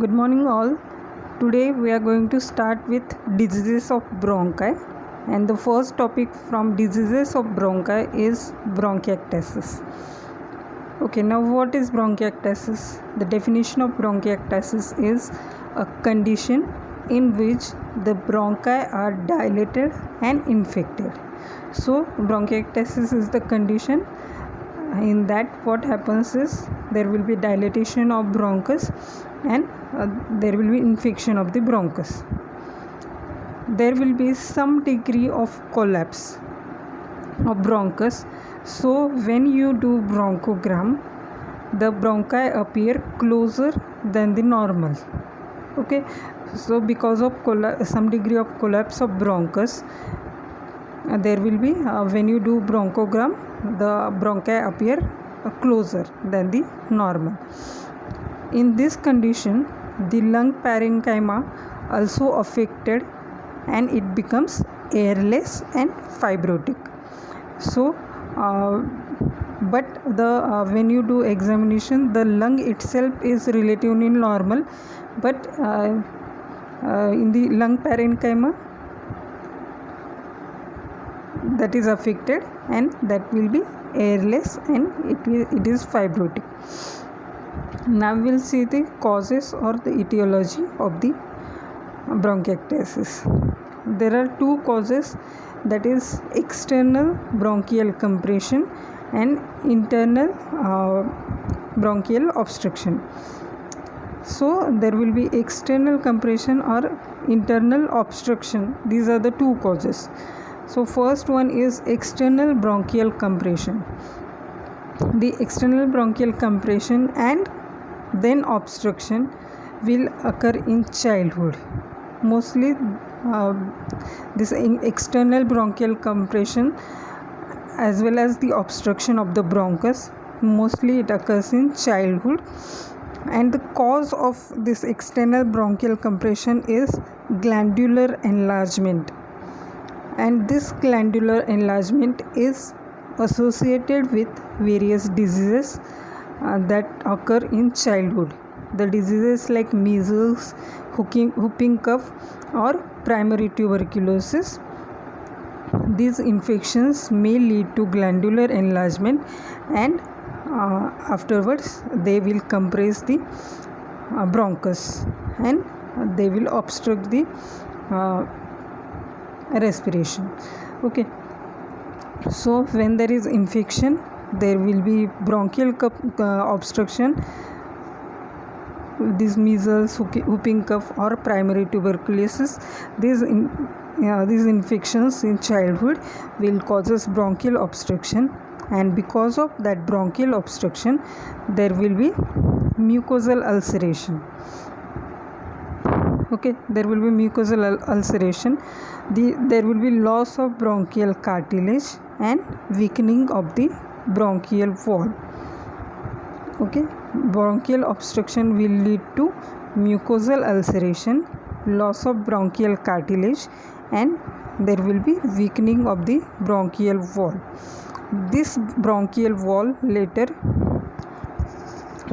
Good morning all. Today we are going to start with diseases of bronchi, and the first topic from diseases of bronchi is bronchiectasis. Okay, now what is bronchiectasis? The definition of bronchiectasis is a condition in which the bronchi are dilated and infected. So bronchiectasis is the condition in that what happens is there will be dilatation of bronchus and there will be infection of the bronchus. There will be some degree of collapse of bronchus. So when you do bronchogram, the bronchi appear closer than the normal. Okay, so because of some degree of collapse of bronchus, there will be when you do bronchogram, the bronchi appear closer than the normal. In this condition, the lung parenchyma also affected and it becomes airless and fibrotic. So but the when you do examination, the lung itself is relatively normal, but in the lung parenchyma that is affected and that will be airless and it is fibrotic. Now we will see the causes or the etiology of the bronchiectasis. There are two causes, that is external bronchial compression and internal bronchial obstruction. So there will be external compression or internal obstruction. These are the two causes. So first one is external bronchial compression. The external bronchial compression and then obstruction will occur in childhood. Mostly this external bronchial compression as well as the obstruction of the bronchus, mostly it occurs in childhood, and the cause of this external bronchial compression is glandular enlargement, and this glandular enlargement is associated with various diseases that occur in childhood. The diseases like measles, whooping cough or primary tuberculosis. These infections may lead to glandular enlargement and afterwards they will compress the bronchus and they will obstruct the respiration. Okay, so when there is infection, there will be bronchial obstruction, these measles, whooping cough or primary tuberculosis. These infections in childhood will causes bronchial obstruction, and because of that bronchial obstruction there will be mucosal ulceration. Okay, there will be mucosal ulceration. There will be loss of bronchial cartilage and weakening of the bronchial wall. Okay, bronchial obstruction will lead to mucosal ulceration, loss of bronchial cartilage, and there will be weakening of the bronchial wall. This bronchial wall later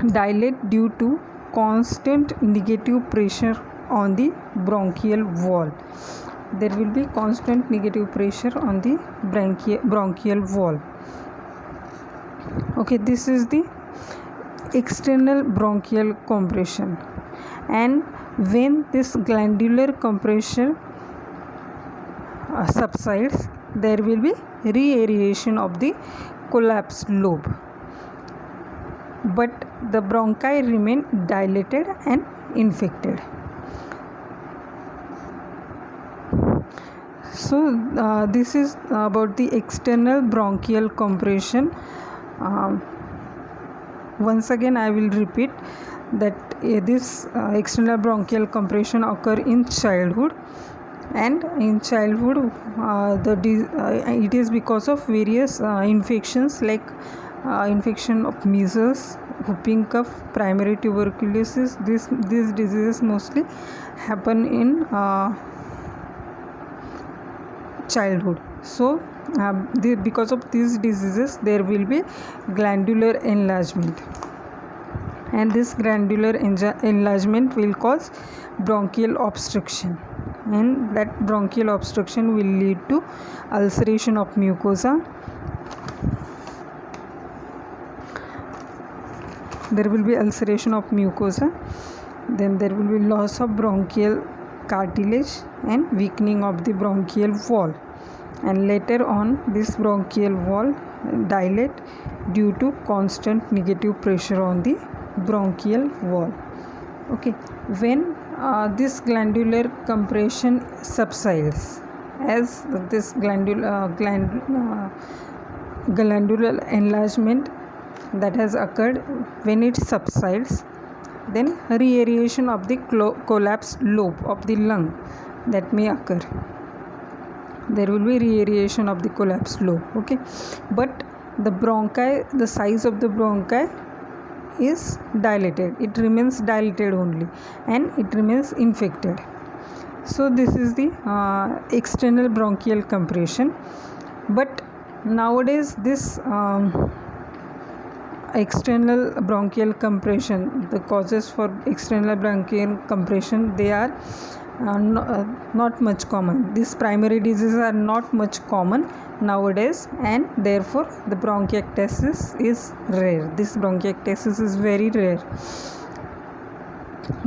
dilate due to constant negative pressure on the bronchial wall. There will be constant negative pressure on the bronchial wall. Okay, this is the external bronchial compression, and when this glandular compression subsides, there will be reaeration of the collapsed lobe, but the bronchi remain dilated and infected. So this is about the external bronchial compression. Once again I will repeat that this external bronchial compression occur in childhood, and in childhood it is because of various infections like infection of measles, whooping cough, primary tuberculosis. These diseases mostly happen in childhood. So because of these diseases there will be glandular enlargement. and this granular enlargement will cause bronchial obstruction, and that bronchial obstruction will lead to ulceration of mucosa. There will be ulceration of mucosa, then there will be loss of bronchial cartilage and weakening of the bronchial wall, and later on this bronchial wall dilate due to constant negative pressure on the bronchial wall. Okay, when this glandular compression subsides, as this glandular enlargement that has occurred, when it subsides, then reaeration of the collapsed lobe of the lung that may occur. There will be reaeration of the collapsed lobe. Okay, but the bronchi, the size of the bronchi is dilated, it remains dilated only, and it remains infected. So this is the external bronchial compression. But nowadays this external bronchial compression, the causes for external bronchial compression, they are not much common. These primary diseases are not much common nowadays, and therefore the bronchiectasis is rare. This bronchiectasis is very rare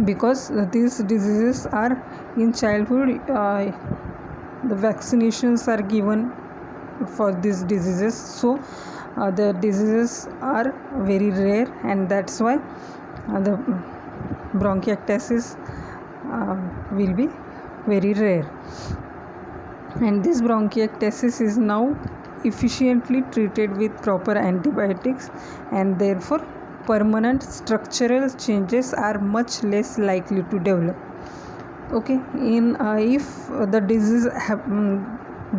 because these diseases are in childhood. The vaccinations are given for these diseases, so the diseases are very rare, and that's why the bronchiectasis will be very rare. And this bronchiectasis is now efficiently treated with proper antibiotics, and therefore permanent structural changes are much less likely to develop. Okay, in if the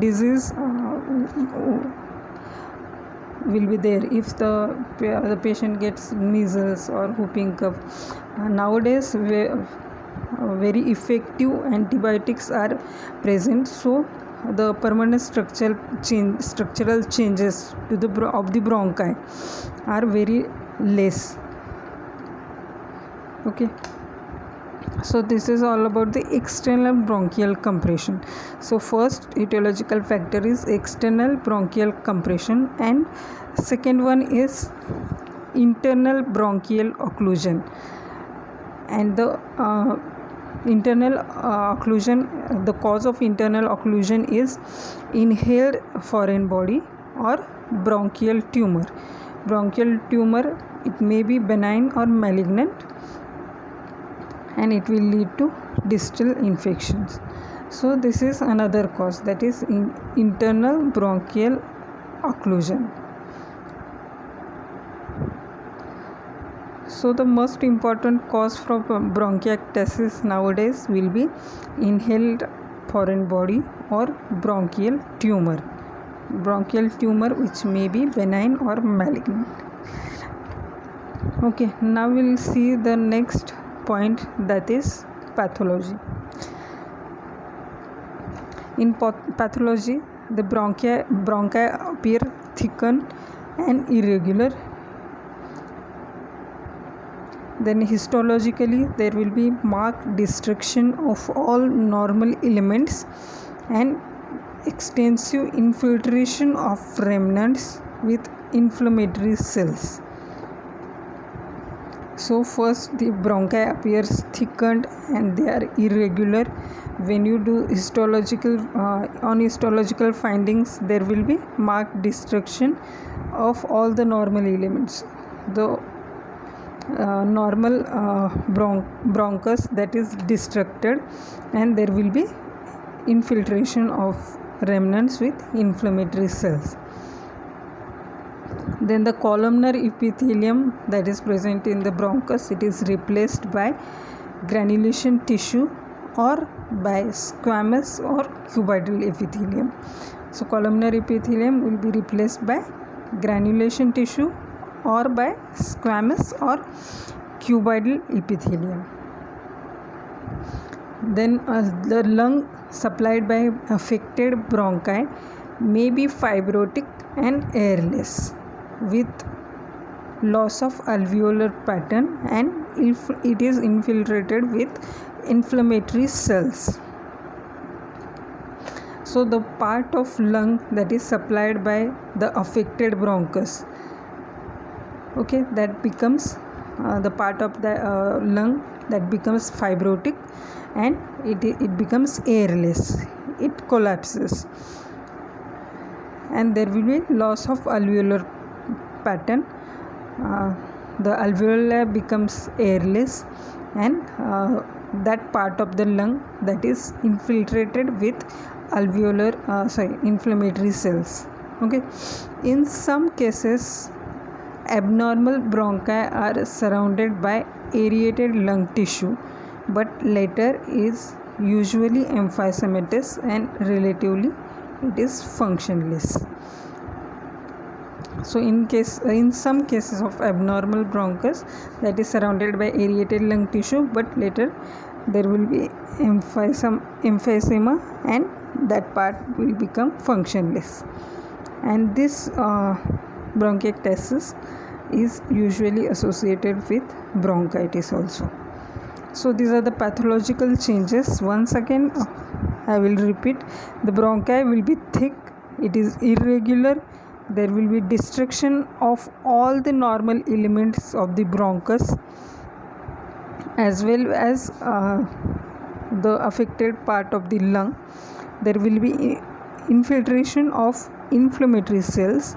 disease will be there, if the patient gets measles or whooping cough, nowadays very effective antibiotics are present, so the permanent structural changes to the of the bronchi are very less. Okay, so this is all about the external bronchial compression. So first etiological factor is external bronchial compression, and second one is internal bronchial occlusion. And the internal occlusion, the cause of internal occlusion is inhaled foreign body or bronchial tumor. Bronchial tumor, it may be benign or malignant, and it will lead to distal infections. So this is another cause, that is internal bronchial occlusion. So the most important cause for bronchiectasis nowadays will be inhaled foreign body or bronchial tumor. Bronchial tumor which may be benign or malignant. Okay, now we will see the next point, that is pathology. In pathology, the bronchi appear thickened and irregular. Then histologically, there will be marked destruction of all normal elements and extensive infiltration of remnants with inflammatory cells. So first the bronchi appears thickened and they are irregular. When you do histological on histological findings, there will be marked destruction of all the normal elements. The normal bronchus, that is destructed, and there will be infiltration of remnants with inflammatory cells. Then the columnar epithelium that is present in the bronchus, it is replaced by granulation tissue or by squamous or cuboidal epithelium. So columnar epithelium will be replaced by granulation tissue or by squamous or cuboidal epithelium. Then the lung supplied by affected bronchi may be fibrotic and airless with loss of alveolar pattern, and if it is infiltrated with inflammatory cells. So the part of lung that is supplied by the affected bronchus, okay, that becomes the part of the lung that becomes fibrotic, and it becomes airless, it collapses, and there will be loss of alveolar pattern. The alveoli becomes airless, and that part of the lung that is infiltrated with inflammatory cells. Okay, in some cases abnormal bronchi are surrounded by aerated lung tissue, but later is usually emphysematous and relatively it is functionless. So in some cases of abnormal bronchus that is surrounded by aerated lung tissue, but later there will be emphysema and that part will become functionless, and this bronchiectasis is usually associated with bronchitis also. So these are the pathological changes. Once again I will repeat, the bronchi will be thick, it is irregular, there will be destruction of all the normal elements of the bronchus, as well as the affected part of the lung. There will be infiltration of inflammatory cells.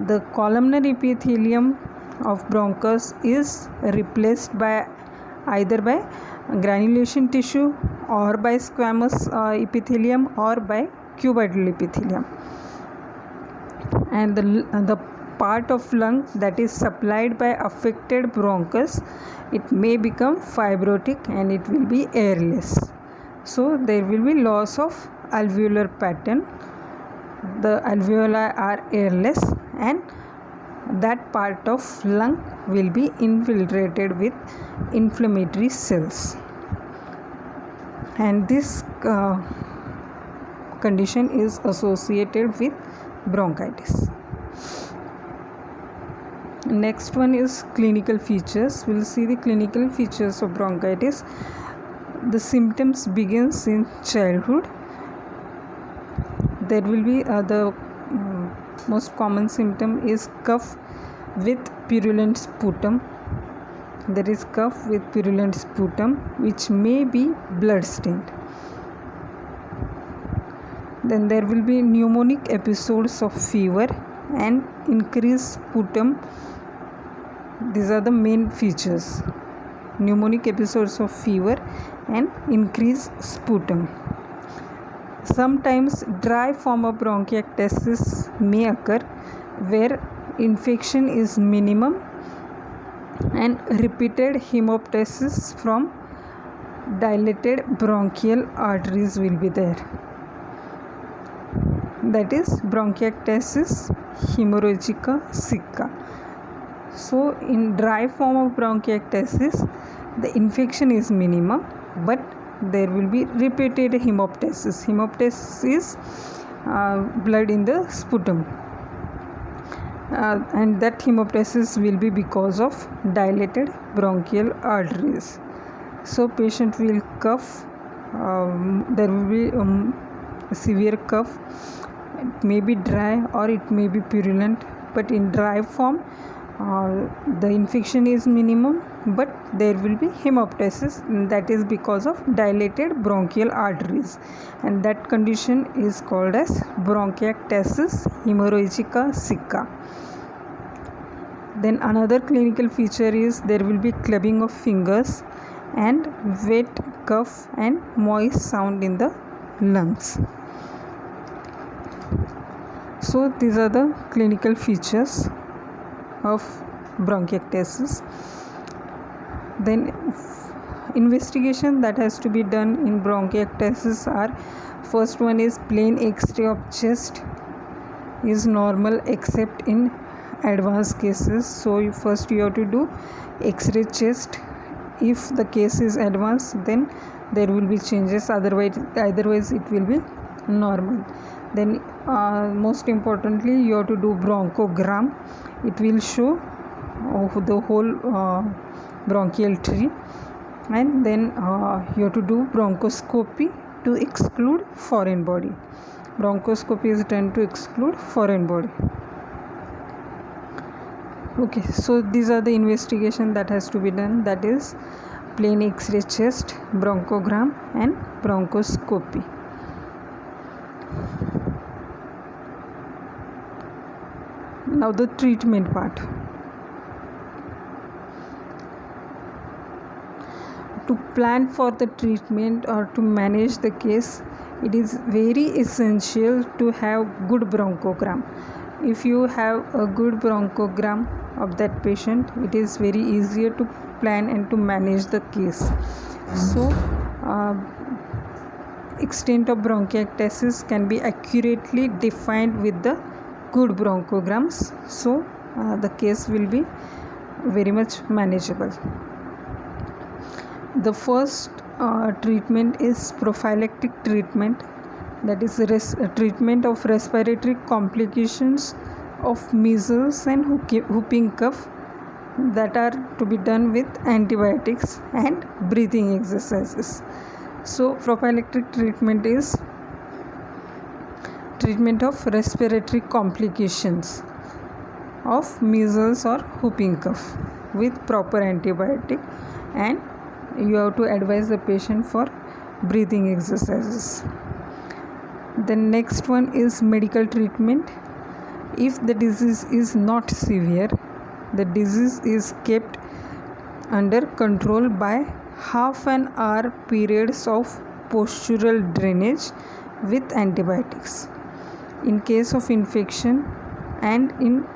The columnar epithelium of bronchus is replaced by either by granulation tissue or by squamous epithelium or by cuboidal epithelium, and the part of lung that is supplied by affected bronchus, it may become fibrotic and it will be airless. So there will be loss of alveolar pattern, the alveoli are airless, and that part of lung will be infiltrated with inflammatory cells, and this condition is associated with bronchitis. Next one is clinical features. We'll see the clinical features of bronchitis. The symptoms begins in childhood. There will be the most common symptom is cough with purulent sputum. There is cough with purulent sputum which may be blood stained. Then there will be pneumonic episodes of fever and increased sputum. These are the main features: pneumonic episodes of fever and increased sputum. Sometimes dry form of bronchiectasis may occur where infection is minimum and repeated hemoptysis from dilated bronchial arteries will be there. That is bronchiectasis hemorrhagica sicca. So in dry form of bronchiectasis, the infection is minimum, but there will be repeated hemoptysis. Hemoptysis is blood in the sputum, and that hemoptysis will be because of dilated bronchial arteries. So patient will cough, there will be severe cough. It may be dry or it may be purulent, but in dry form the infection is minimum, but there will be hemoptysis, that is because of dilated bronchial arteries, and that condition is called as bronchiectasis hemorrhagica sicca. Then another clinical feature is there will be clubbing of fingers and wet cough and moist sound in the lungs. So these are the clinical features of bronchiectasis. Then investigation that has to be done in bronchiectasis are: first one is plain X-ray of chest is normal except in advanced cases. So first you have to do X-ray chest. If the case is advanced, then there will be changes, otherwise it will be normal. Then most importantly, you have to do bronchogram. It will show of the whole bronchial tree, and then you have to do bronchoscopy to exclude foreign body. Bronchoscopy is done to exclude foreign body. Okay, so these are the investigation that has to be done, that is plain X-ray chest, bronchogram and bronchoscopy. Now the treatment part. To plan for the treatment or to manage the case, it is very essential to have good bronchogram. If you have a good bronchogram of that patient, it is very easier to plan and to manage the case. So extent of bronchiectasis can be accurately defined with the good bronchograms, so the case will be very much manageable. The first treatment is prophylactic treatment, that is treatment of respiratory complications of measles and whooping cough, that are to be done with antibiotics and breathing exercises. So prophylactic treatment is treatment of respiratory complications of measles or whooping cough with proper antibiotic, and you have to advise the patient for breathing exercises. The next one is medical treatment. If the disease is not severe, the disease is kept under control by half an hour periods of postural drainage with antibiotics in case of infection and in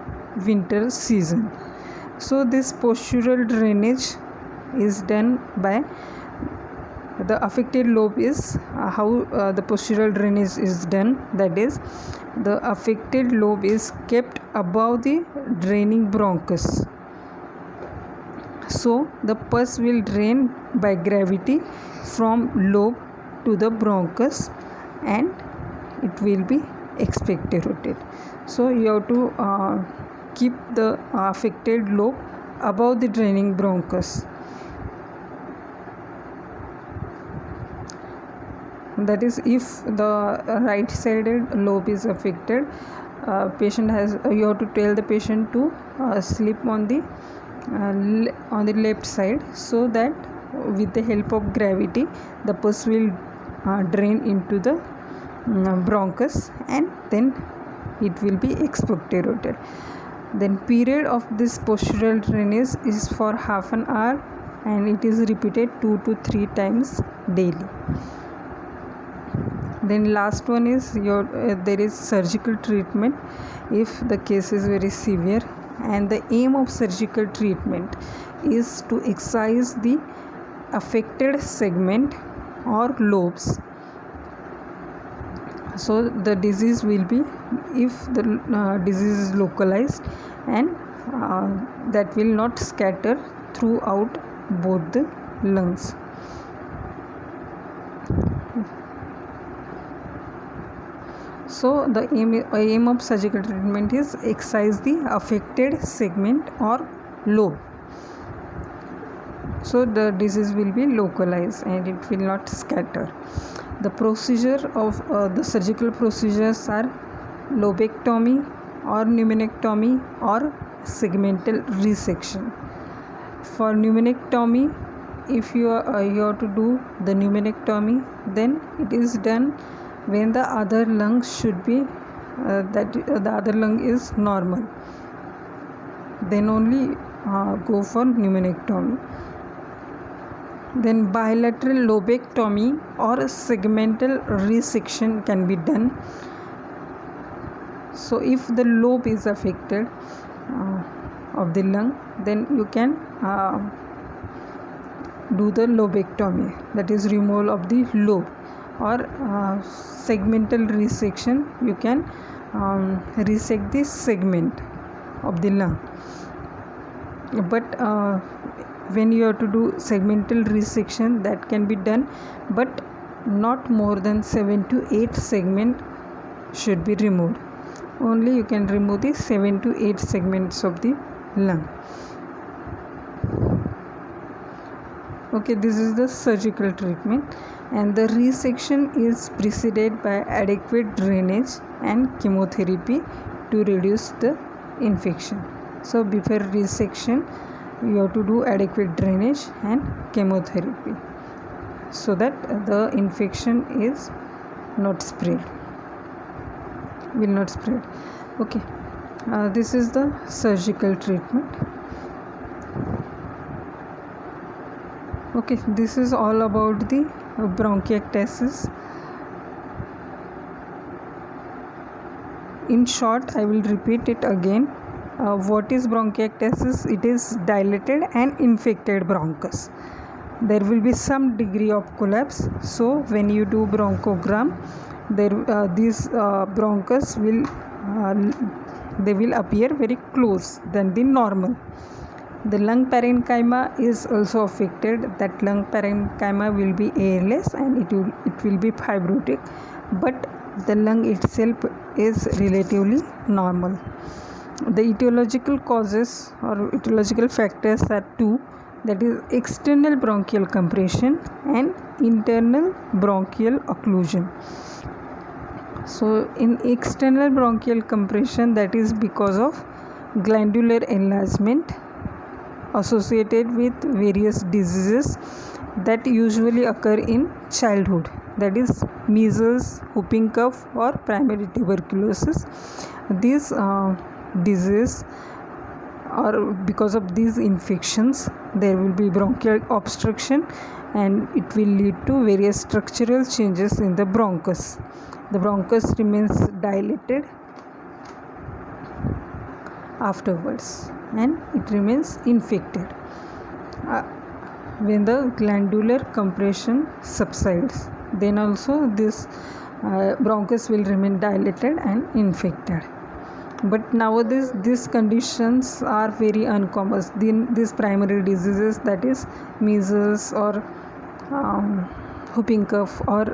winter season. So this postural drainage is done by the affected lobe. Is how the postural drainage is done, that is the affected lobe is kept above the draining bronchus, so the pus will drain by gravity from lobe to the bronchus and it will be expectorated. So you have to keep the affected lobe above the draining bronchus. That is, if the right sided lobe is affected, patient has you have to tell the patient to sleep on the left side, so that with the help of gravity the pus will drain into the bronchus and then it will be expectorated. Then period of this postural drainage is for half an hour and it is repeated 2 to 3 times daily. Then last one is there is surgical treatment if the case is very severe, and the aim of surgical treatment is to excise the affected segment or lobes. So the disease will be, if the disease is localized, and that will not scatter throughout both the lungs. So the aim of surgical treatment is excise the affected segment or lobe, so the disease will be localized and it will not scatter. The procedure of the surgical procedures are lobectomy or pneumonectomy or segmental resection. For pneumonectomy, if you have to do the pneumonectomy, then it is done when the other lung should be that the other lung is normal, then only go for pneumonectomy. Then bilateral lobectomy or segmental resection can be done. So if the lobe is affected of the lung, then you can do the lobectomy, that is removal of the lobe, or segmental resection, you can resect the segment of the lung. But when you have to do segmental resection, that can be done, but not more than 7 to 8 segment should be removed. Only you can remove the 7 to 8 segments of the lung. Okay, this is the surgical treatment, and the resection is preceded by adequate drainage and chemotherapy to reduce the infection. So before resection you have to do adequate drainage and chemotherapy so that the infection is not spread, will not spread. Okay, this is the surgical treatment. Okay, this is all about the bronchiectasis. In short, I will repeat it again. What is bronchiectasis? It is dilated and infected bronchus. There will be some degree of collapse. So when you do bronchogram, these bronchus will they will appear very close than the normal. The lung parenchyma is also affected. That lung parenchyma will be airless and it will be fibrotic, but the lung itself is relatively normal. The etiological causes or etiological factors are two, that is external bronchial compression and internal bronchial occlusion. So in external bronchial compression, that is because of glandular enlargement associated with various diseases that usually occur in childhood, that is measles, whooping cough or primary tuberculosis. These diseases, or because of these infections, there will be bronchial obstruction and it will lead to various structural changes in the bronchus. The bronchus remains dilated afterwards and it remains infected when the glandular compression subsides. Then also this bronchus will remain dilated and infected. But nowadays these conditions are very uncommon. These primary diseases, that is measles or whooping cough or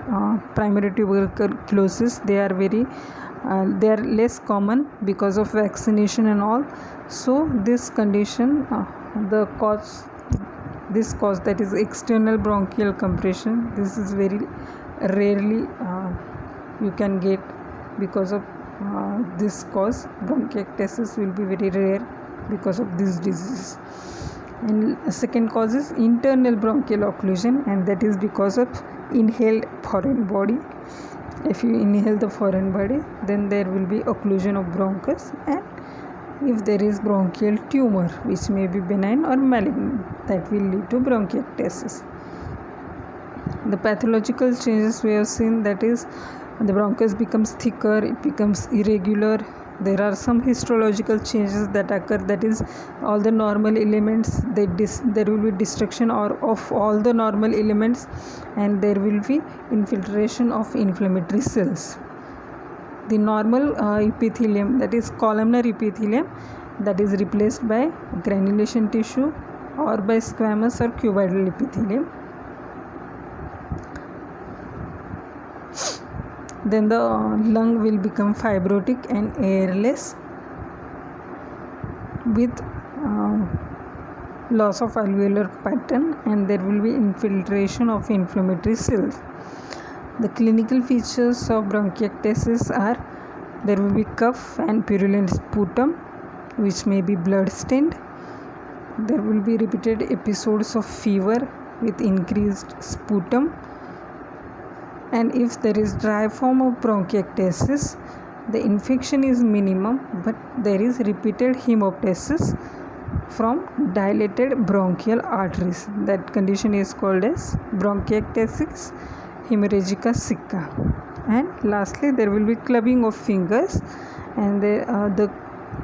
primary tuberculosis, they are less common because of vaccination and all. So this condition, this cause, that is external bronchial compression, this is very rarely you can get because of this cause. Bronchiectasis will be very rare because of this disease. And second cause is internal bronchial occlusion, and that is because of inhaled foreign body. If you inhale the foreign body, then there will be occlusion of bronchus, and if there is bronchial tumor, which may be benign or malignant, that will lead to bronchiectasis. The pathological changes we have seen, that is the bronchus becomes thicker, it becomes irregular. There are some histological changes that occur, that is all the normal elements, there will be destruction of all the normal elements, and there will be infiltration of inflammatory cells. The normal epithelium, that is columnar epithelium, that is replaced by granulation tissue or by squamous or cuboidal epithelium. Then the lung will become fibrotic and airless with loss of alveolar pattern, and there will be infiltration of inflammatory cells. The clinical features of bronchiectasis are, there will be cough and purulent sputum which may be blood stained. There will be repeated episodes of fever with increased sputum. And if there is dry form of bronchiectasis, the infection is minimum, but there is repeated hemoptysis from dilated bronchial arteries. That condition is called as bronchiectasis hemorrhagica sicca. And lastly, there will be clubbing of fingers, and there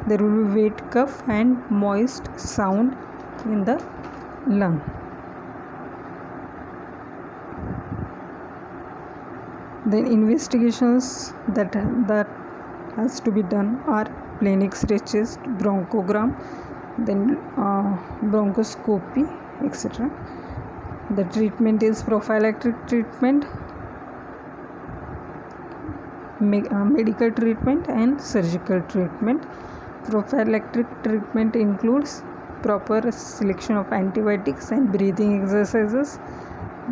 will be wet cough and moist sound in the lung. Then investigations that has to be done are plain X-ray chest, bronchogram, then bronchoscopy, etc. The treatment is prophylactic treatment, medical treatment and surgical treatment. Prophylactic treatment includes proper selection of antibiotics and breathing exercises.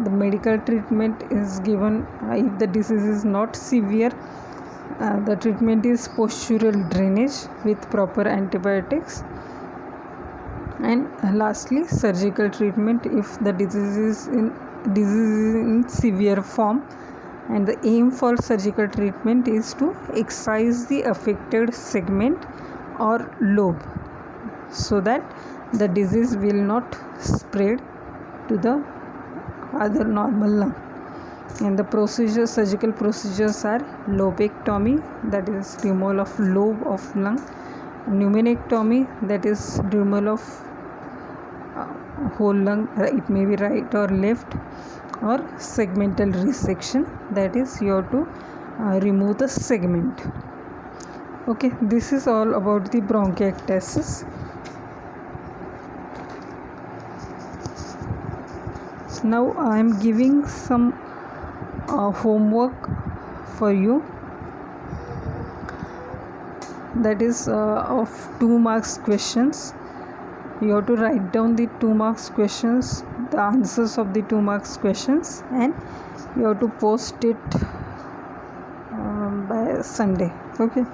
The medical treatment is given if the disease is not severe. The treatment is postural drainage with proper antibiotics. And lastly, surgical treatment if the disease is in severe form, and the aim for surgical treatment is to excise the affected segment or lobe so that the disease will not spread to the other normal lung. And the surgical procedures are lobectomy, that is removal of lobe of lung, pneumonectomy, that is removal of whole lung, it may be right or left, or segmental resection, that is you have to remove the segment. Okay, this is all about the bronchiectasis. Now I am giving some homework for you, that is of 2 marks questions. You have to write down the 2 marks questions, the answers of the 2 marks questions, and you have to post it by Sunday. Okay.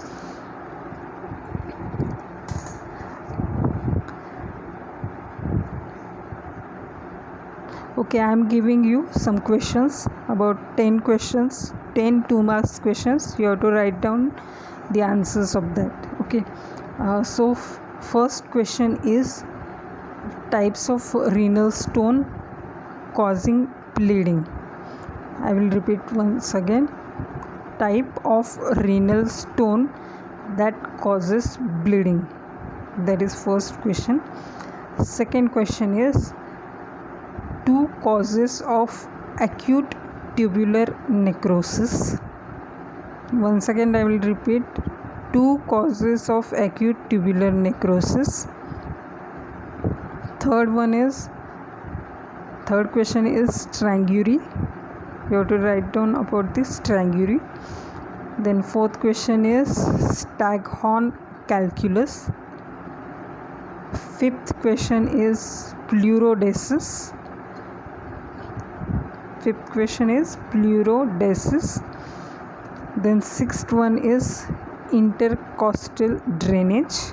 Okay, I am giving you some questions, about 10 questions, 10 2 marks questions. You have to write down the answers of that. Okay. So first question is types of renal stone causing bleeding. I will repeat once again. Type of renal stone that causes bleeding. That is first question. Second question is 2 causes of acute tubular necrosis. Once again I will repeat, 2 causes of acute tubular necrosis. Third question is strangury. You have to write down about this strangury. Then fourth question is staghorn calculus. Fifth question is pleurodesis. Then sixth one is intercostal drainage.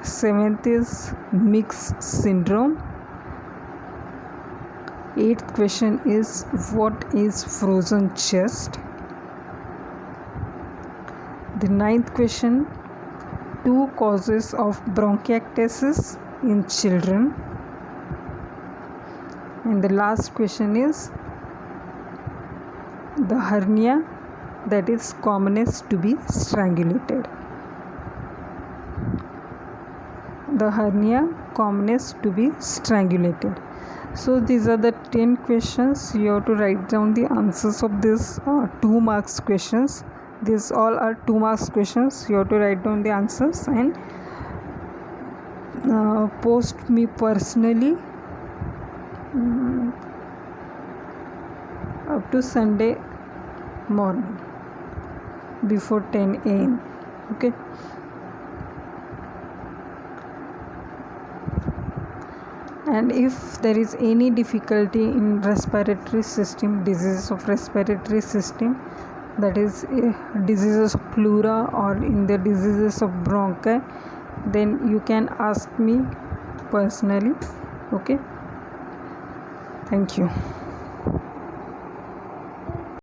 Seventh is mixed syndrome. Eighth question is what is frozen chest. The ninth question, 2 causes of bronchiectasis in children. And the last question is the hernia that is commonest to be strangulated. So these are the 10 questions. You have to write down the answers of this 2 marks questions. These all are 2 marks questions. You have to write down the answers and post me personally up to Sunday morning before 10 a.m. Okay. And if there is any difficulty in respiratory system, diseases of respiratory system, that is diseases of pleura or in the diseases of bronchi, then you can ask me personally. Okay. Thank you.